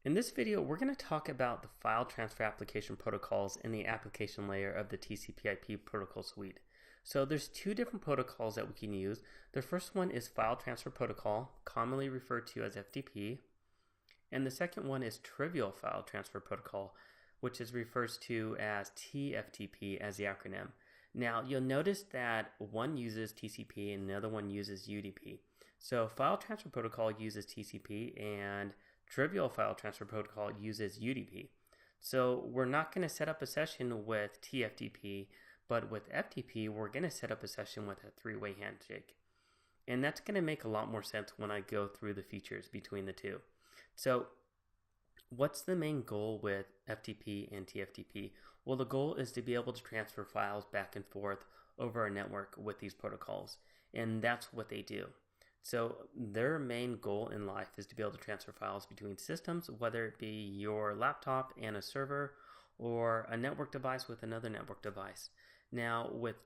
In this video, we're going to talk about the file transfer application protocols in the application layer of the TCP/IP protocol suite. So there's two different protocols that we can use. The first one is file transfer protocol, commonly referred to as FTP. And the second one is trivial file transfer protocol, which is refers to as TFTP as the acronym. Now you'll notice that one uses TCP and the other one uses UDP. So file transfer protocol uses TCP and trivial file transfer protocol uses UDP. So we're not going to set up a session with TFTP, but with FTP we're going to set up a session with a three-way handshake. And that's going to make a lot more sense when I go through the features between the two. So what's the main goal with FTP and TFTP? Well, the goal is to be able to transfer files back and forth over a network with these protocols, and that's what they do. So their main goal in life is to be able to transfer files between systems, whether it be your laptop and a server or a network device with another network device. Now with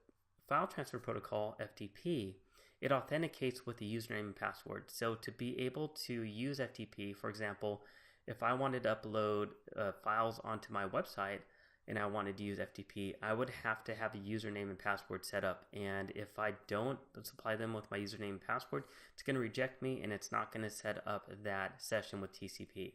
file transfer protocol, FTP, it authenticates with the username and password. So to be able to use FTP, for example, if I wanted to upload files onto my website and I wanted to use FTP, I would have to have a username and password set up. And if I don't supply them with my username and password, it's going to reject me and it's not going to set up that session with TCP.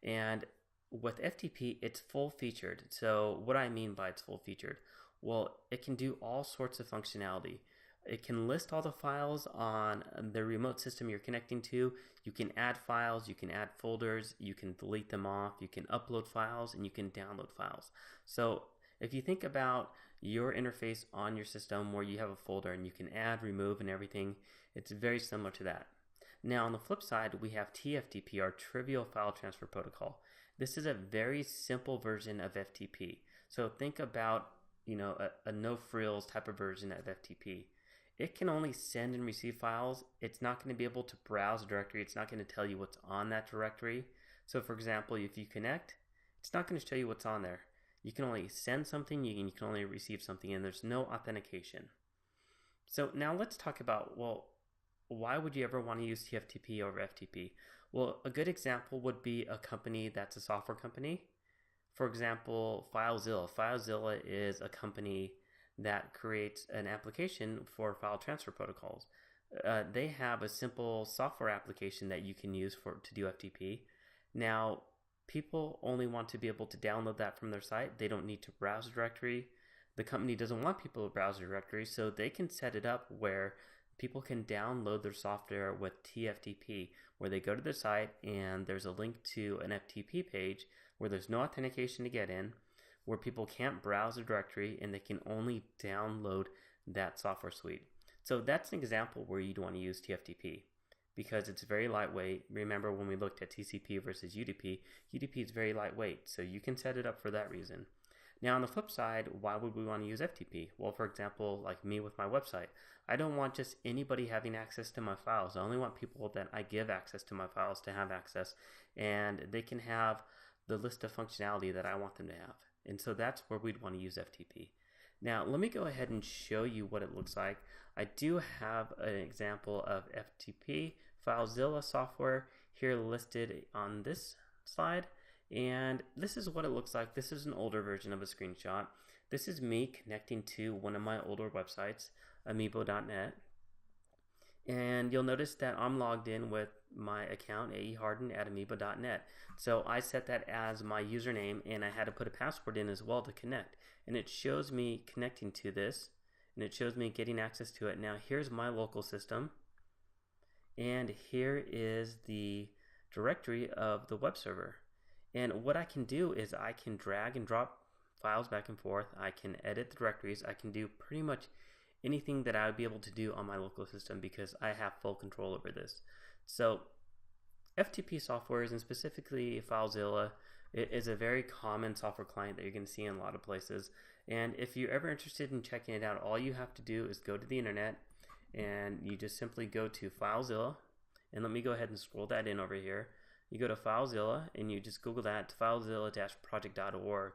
And with FTP, it's full featured. So what I mean by it's full featured? Well, it can do all sorts of functionality. It can list all the files on the remote system you're connecting to. You can add files, you can add folders, you can delete them off, you can upload files, and you can download files. So if you think about your interface on your system where you have a folder and you can add, remove, and everything, it's very similar to that. Now on the flip side, we have TFTP, our Trivial File Transfer Protocol. This is a very simple version of FTP. So think about a no-frills type of version of FTP. It can only send and receive files. It's not going to be able to browse a directory. It's not going to tell you what's on that directory. So for example, if you connect, it's not going to show you what's on there. You can only send something, you can only receive something, and there's no authentication. So now let's talk about, well, why would you ever want to use TFTP over FTP? Well, a good example would be a company that's a software company. For example, FileZilla. FileZilla is a company that creates an application for file transfer protocols. They have a simple software application that you can use to do FTP. Now, people only want to be able to download that from their site. They don't need to browse a directory. The company doesn't want people to browse a directory, so they can set it up where people can download their software with TFTP, where they go to the site and there's a link to an FTP page where there's no authentication to get in, where people can't browse a directory and they can only download that software suite. So that's an example where you'd want to use TFTP because it's very lightweight. Remember when we looked at TCP versus UDP, UDP is very lightweight, so you can set it up for that reason. Now on the flip side, why would we want to use FTP? Well, for example, like me with my website, I don't want just anybody having access to my files. I only want people that I give access to my files to have access, and they can have the list of functionality that I want them to have. And so that's where we'd want to use FTP. Now, let me go ahead and show you what it looks like. I do have an example of FTP FileZilla software here listed on this slide. And this is what it looks like. This is an older version of a screenshot. This is me connecting to one of my older websites, Amiibo.net. And you'll notice that I'm logged in with my account, aeharden@amiibo.net. So I set that as my username, and I had to put a password in as well to connect. And it shows me connecting to this, and it shows me getting access to it. Now here's my local system, and here is the directory of the web server. And what I can do is I can drag and drop files back and forth. I can edit the directories. I can do pretty much anything that I would be able to do on my local system because I have full control over this. So FTP softwares, and specifically FileZilla, is a very common software client that you're going to see in a lot of places. And if you're ever interested in checking it out, all you have to do is go to the internet and you just simply go to FileZilla. And let me go ahead and scroll that in over here. You go to FileZilla and you just Google that, filezilla-project.org,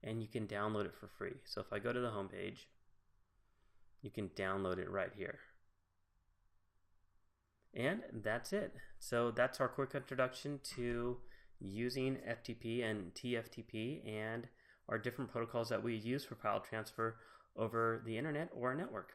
and you can download it for free. So if I go to the home page, you can download it right here. And that's it. So that's our quick introduction to using FTP and TFTP and our different protocols that we use for file transfer over the internet or a network.